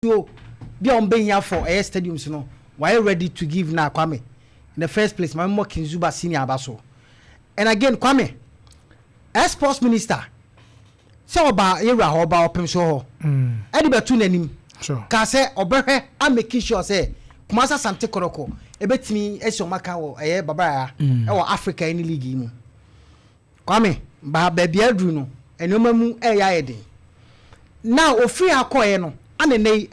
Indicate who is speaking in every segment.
Speaker 1: Opemsuo be on being here for air stadiums no why ready to give now Kwame in the first place my mom Zuba senior abaso and again Kwame as sports minister so about era about Opemsuo edi betu nanim
Speaker 2: sure
Speaker 1: ka say obehwe am make sure say Kumasa Sante Koroko ebetimi esi omaka wo baba ya wo Africa any league mu Kwame ba bia adru no enoma mu ya yede now ofiri akoye no anene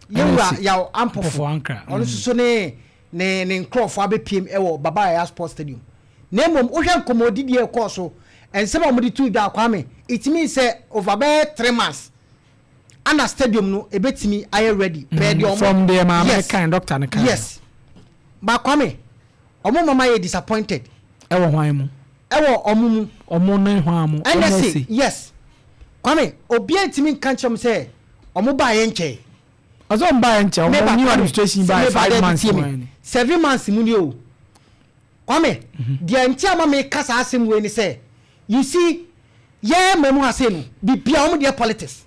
Speaker 1: yewa ya ampofo
Speaker 2: ankra
Speaker 1: ono so ne nkrofo abepiem wo baba ya sports stadium na mom ohwe nkomodidi e ko so ensema omudi tu da Kwame it means say over 3 months ana stadium no ebetimi are ready
Speaker 2: from the American doctor na kan
Speaker 1: yes ba Kwame omo mama ye disappointed
Speaker 2: ewo hwan mu
Speaker 1: omo
Speaker 2: na hwan mu
Speaker 1: NSA yes Kwame obi antimi kan chom say omo ba ye nche
Speaker 2: azo mba ye nche omo new administration by 5 months
Speaker 1: 7 months mu ni o Kwame dia nche ama me kasa asem we ni say you see ye memu ase no bibia omo de politics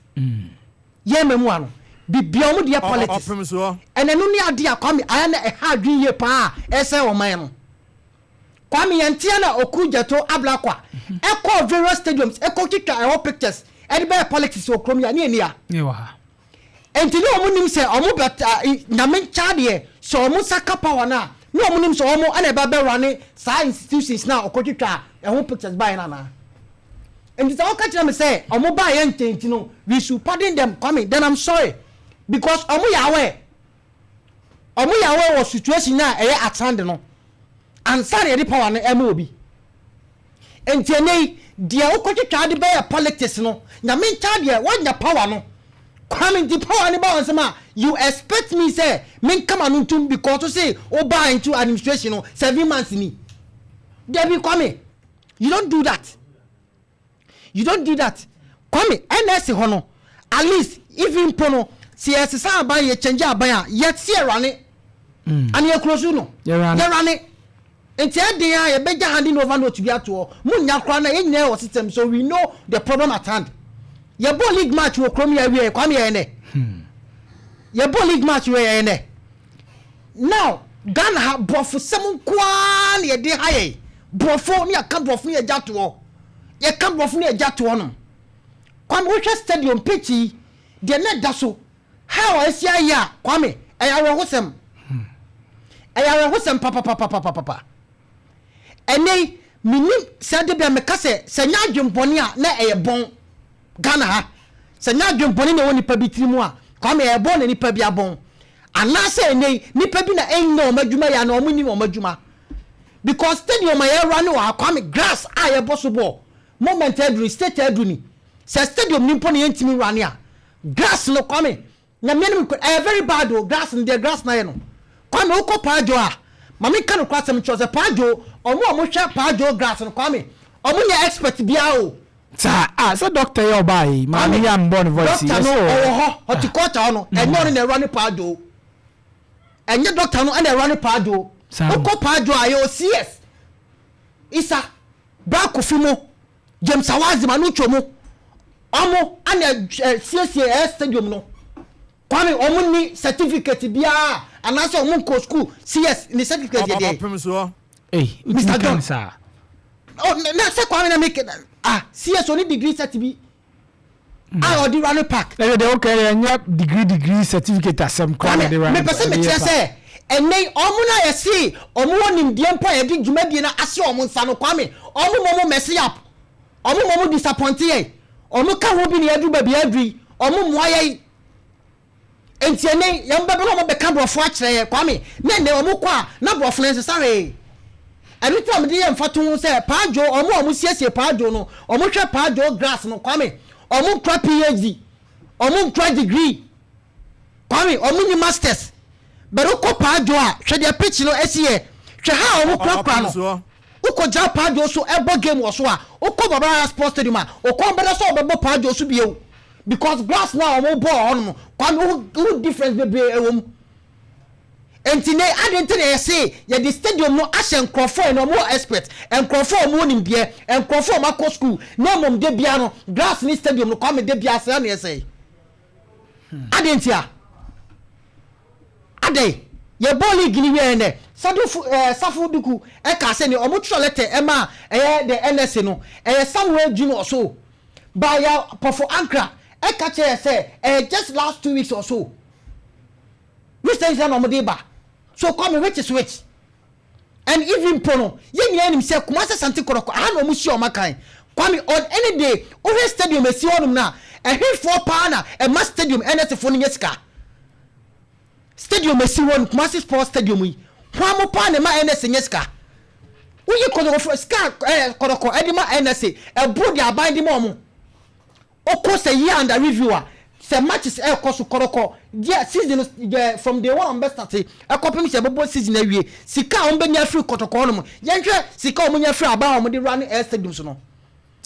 Speaker 1: ye memu ano bibia omo de politics enenu ni ade Kwame aya na ha adwin ye pa ese wo man no Kwame yantia na okujato ablakwa eko various stadiums eko kika pictures edi be politics okrom ya ne ya enti ni omo nim se omo beta na men chade so omo saka power na ni omo nim so omo ana ba be run sa institutions na okokika pictures by na enti sa okachi na me say omo ba ye ntenti no we should pardon them Kwame then I'm sorry because omo yawe was situation na at hand no and sorry the power na MOB enti enei dia okokika de be politics no na men chade wanya power no Kwame the power ni ba onsema you expect me say men come anuntum because to say oba into administration no 7 months ni Debbie Kwame you don't do that Kwame NSA hono at least even pono CS sa ban ye change aban a yet see rane and ye close no ye rane enti ade ya ye beja handing over no to be ato munya kra na ye nyina your system so we know the problem at hand ye ball league match wo krom ya wie Kwame ye ne ye ball league match we ye ne now Ghana ha brofo sem kwa na ye de haye brofo ni aka brofo ye jato ye kan brofo ni ye jato no Kwame wo stadium pitch de na da so how asia ya Kwame eyawo hosem papa enei minim sade bia mekase senya adwempone a na bon Ghana ha senya adwempone na woni pa bitirimu a Kwame bon na nipa bia bon anase enei nipa bi na enno omadwuma ya na omuni omadwuma because stadium ya run wa Kwame grass a boso ball moment edru state edru ni se stadium nimpo na yentimi run a grass no Kwame na menim very bad o grass in the grass na ye no Kwame uko pajo a mami kan kwa sem chose pajo omo hwe pajo grass no Kwame omo nya expert bia o
Speaker 2: so doctor yo bai mami ya mbon voice
Speaker 1: yes horticulture no enyo na run pajo enye doctor no na run pajo uko pajo ayo CS isa Bako Fimo James Awazi manu chomo omo ana CCA stadium no Kwame omo ni certificate bia anase omo ko school CS ni certificate dey
Speaker 2: Opemsuo Mr. John sir
Speaker 1: na se Kwame na make CS only degree certificate odi run park
Speaker 2: they okay nya degree certificate asem Kwame dey run
Speaker 1: me person me tell say enei omo na yesi omo wonim die mpo ye di dwumadie na ase omo nsa no Kwame omo mess up omo disappoint ye omo ka ho bi na yadu ba bi adui omo moa ye enti enei yamba be no omo be ka brofo a kire ye Kwame na omo kwa na brofo ne sare every time dey mfato say paajo omo siesie paajo no omo hwe paajo grass no Kwame omo kra PhD omo kra degree Kwame omo ni masters pero ko paajo a hwe de pitch no esie hwe ha omo kra no uko ja paajo so ebo game wo so a uko baba sports stadium a uko mbele so obebo paajo so bieu because grass now omo ball on no Kwame who difference be ewom enti ne adente na say ye the stadium no ashen crofo no more expert and crofo mo nim bie and crofo ma ko school na mom de bia no grass ni stadium no Kwame de bia say na say adentia ade ye boli gini we ne safu duku e ka se ni omo tro letter e ma the NSA no somewhere junior so by ya pofo ankra e ka che say just last 2 weeks or so we say no mo dey ba so come which is which and even pono ye nya nim say kuma say something koroko no mo shi o makan kwame on any day over stadium e si onum na e hwe pa na e ma stadium NSA fo nya sika stadium e si won kuma say sports stadium yi hwa mo pa na ma NSA nya sika uyi koroko sika koroko e di ma NSA e bro di aban di mo mo oko say year under reviewer say matches e koso koroko dia season from day one best start e kopim say bobo season awie sika on benya free kotoko no yenhwe sika on nya free aba on de run air stadium so no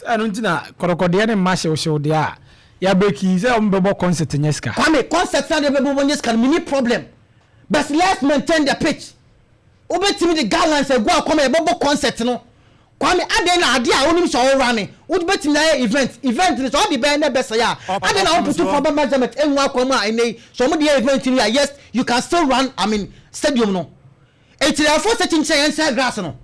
Speaker 2: anu ntina koroko de ne ma show de a ya beki say on bebo concert nyeska
Speaker 1: kwame concert na de bebo nyeska mini problem but let's maintain the pitch obetimi the gallants e go akoma e bebo concert no kwame aden na ade a onim so run would betimi na event is all the best na best ya aden na put for measurement enwa akoma ene so mo de event ni yes you can still run stadium no etira for setting chance grass no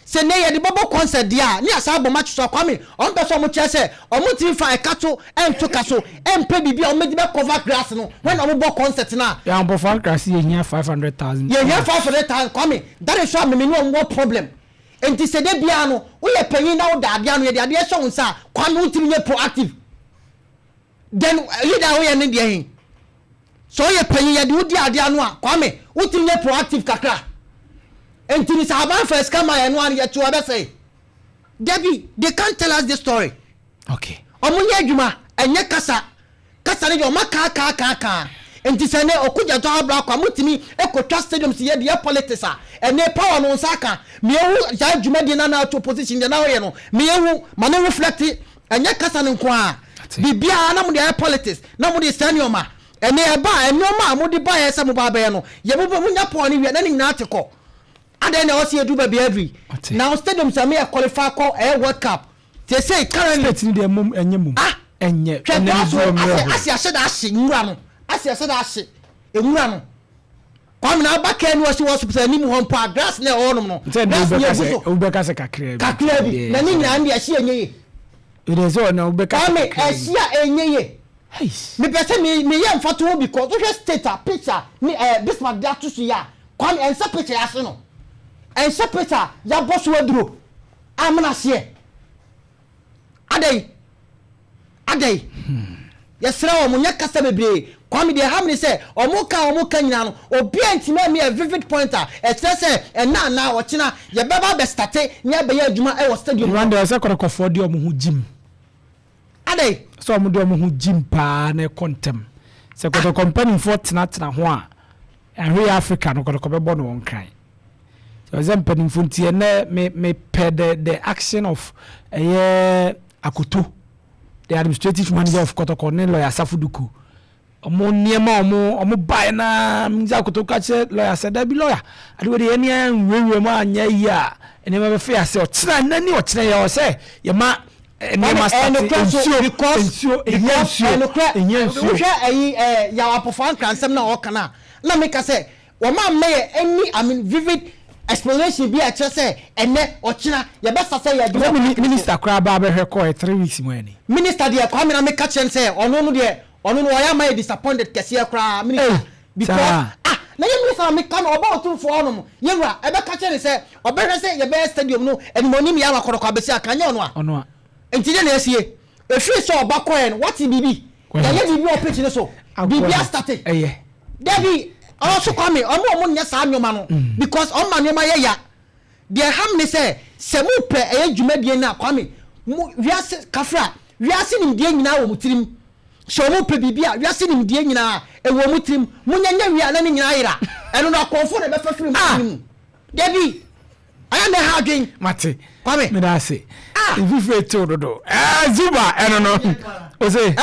Speaker 1: se ne ye de bobo concert dia ni asa bo match so kwame on person mo chese o mo ti fa ekato ento kaso empe bibia o medi be cover grass no when o bo concert na
Speaker 2: ya bo fan grass ye hia 500,000
Speaker 1: ye hia 500,000 kwame that is why me no problem enti se de bia no wo ye panyin na wo da bia no ye de ade so nsa kwame wo timi ye proactive then leader wo ye ne de hin so ye panyin ye de wo di ade anu a kwame wo timi ye proactive kakra enti ni sahaban first come my no an ye to say Debbie they can't tell us the story
Speaker 2: okay
Speaker 1: omunye adwuma enye kasa ne de o maka enti se ne okuja to abra kwa mutimi ekotwa stadium si ye de politics a ene power no nsaka me ewu ja adwuma de na to position de na wo ye no me ewu ma no reflect enye kasa ne nko a bibia na mo de politics na mo de senior ene eba enoma mo de ba ye se mo ba be no ye bo munya po ne wi na ni nyina ateko ade na o se edu ba be every now stadium say me qualify call World Cup they say currently
Speaker 2: state de mum enye mum enye
Speaker 1: asia se da ahye nwura no asia se da ahye enwura no kwam na ba ka ni o se wo so ni mu hon pa grass na o no
Speaker 2: ubeka se kakra
Speaker 1: bi na ni nyina ndi ahye enye
Speaker 2: irezo na ubeka
Speaker 1: kwam ahye enye me pese me ye mfato ho because o state a picture ni Bismarck da to so ya kwam ensa picture ya se no en sepeta ya boss wadro amna se adai yesra wo munya kasa bebre kwame de hamni se omuka nyina no obi antima me a vivid pointer se na wo kina ye beba be start nya be ya adwuma e wo stadium
Speaker 2: rwanda se korokofo de omo hu gym
Speaker 1: adai
Speaker 2: so omo de omo hu gym pa na contem se koto company for tena ho a ahwe Africa no korokofo be no won example in funtie na me ped the action of akoto the administrative manager of Kotoko ne lawyer Safuduku omo niema omo buy na mza akoto ka che lawyer said that be lawyer ade we de enia nwewe ma anya yi a ene ma be fe ase o tena nani o tena ya o se ye ma ene ma start ensure
Speaker 1: ya apofan kransem na o kana na make say wo ma me any I mean vivid explanation be a say ene ochina ye best say ya do
Speaker 2: minister kra ba be hwe call 3 weeks mo ani
Speaker 1: minister de kwa me na make chen say ono no ya ma disappointed kese kra minister because na ye minister me kan oba otum fo ono ye wura e be ka chen say obe hwe say ye be stadium no enimonim ya makoroko abesi akanya ono a entije na esie e free so oba coin what bibi ya ye bibi o pitch ne so bibi started Debbie also come omo nya sa anwoma no because on manwoma ye ya de ham ne se mu pe edwuma die na kwame wiase kafra wiase nim die nyina wo mutirim so mu pe bibia wiase nim die nyina e wo mutirim munya wia na nyina yira eno na konfo na be fafiri mutirim Debbie aya me ha adwen
Speaker 2: mate
Speaker 1: kwame
Speaker 2: me da se if you feel to do Zuba eno no o say